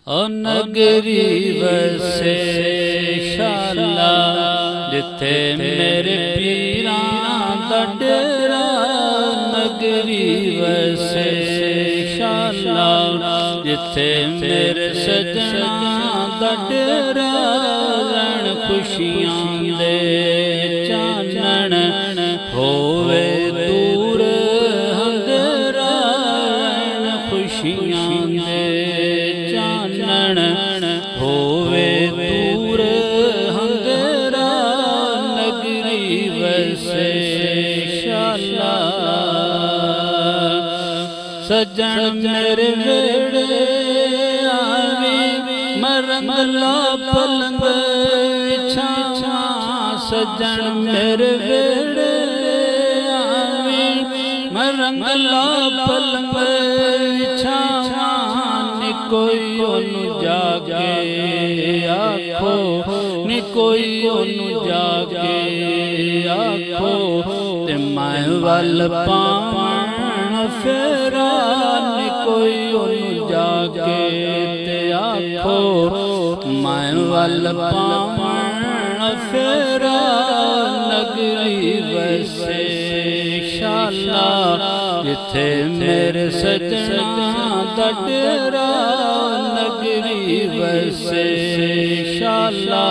ओ नगरी वसे शाला जिथे मेरे पीरां दा डेरा। नगरी वसे शाला जिथे मेरे सजना दा डेरा। रैण खुशियां दे चानण होवे दूर अंधेरा। रैण खुशियां दे चानण होवे दूर अंधेरा। नगरी वसे शाला सजन मेरे वेड़े आवे मरंगला पलंग बिछावा। सजन मेरे वेड़े आवे मरंगला पलंग बिछावा। नी कोई ओनू जागे आखो, नी कोई ओनू जागे आखो। ते मैं वल पावण फेरा। नी कोई ओनू जागे ते आखो मैं वल पावण फेरा। नगरी वसे शाला जिथे मेरे सजना दा डेरा। नगरी वसे शाला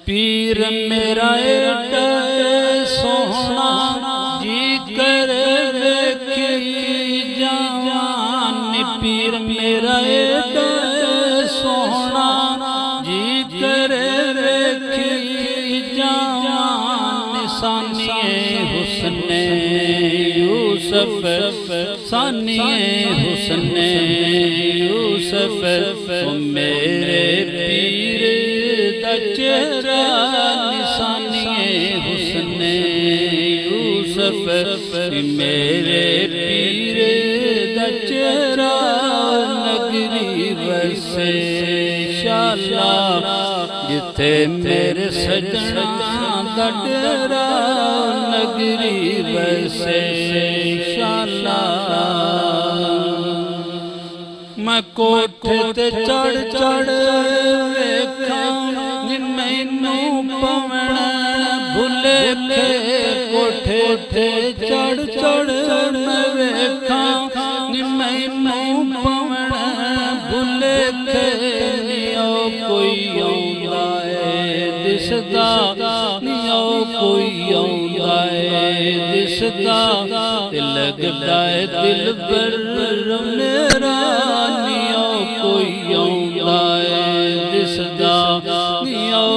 पीर मेरा एडा सोहना जी कर वेखी जावान। पीर मेरा एडा सोहना जी कर वेखी जावान। निशानिए हुस्ने यूसुफ, सानिए हुस्ने यूसुफ। मेरे पीर दा चेहरा निशानिए हुस्ने यूसुफ। मेरे पीर दा चेहरा। नगरी वसे शाला जिथे मेरे सजना दा डेरा। नगरी वसे शाला मैं कोठे ते चढ़ चढ़ वेखां मैनू पवण भुलेखे। कोठे ते चढ़ चढ़ मैं वेखां मैनू पवण भुलेखे। नियो कोई आउंदा है दिसदा, नियो कोई आउंदा है दिसदा। लगदा है दिल पर मेरा। नियो कोई आउंदा है दिसदा, नियो